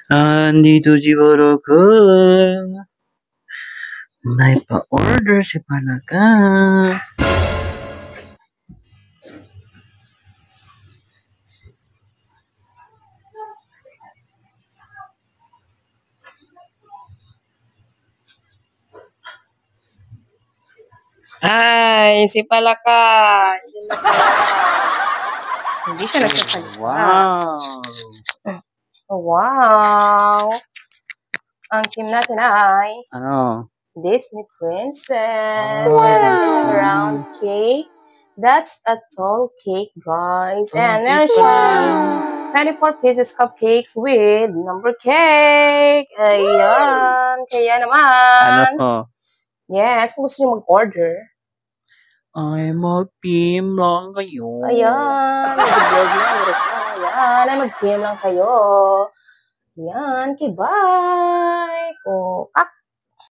Andito si Boroko. May pa-order si Palaka. Ay, si Palaka. Hindi siya nagsasalita. Wow! Wow! Ang team natin ay Ano? Disney Princess. Wow! Round cake. That's a tall cake, guys. And Okay meron siyang 24 pieces cupcakes with number cake. Ayan. Kaya naman. Ano? Yes, kung gusto nyo mag-order. Ay, mag-PM lang kayo. Ayan. Mag-vlog na. Ayan. Ay, mag-PM lang kayo. Ayan. Okay, bye.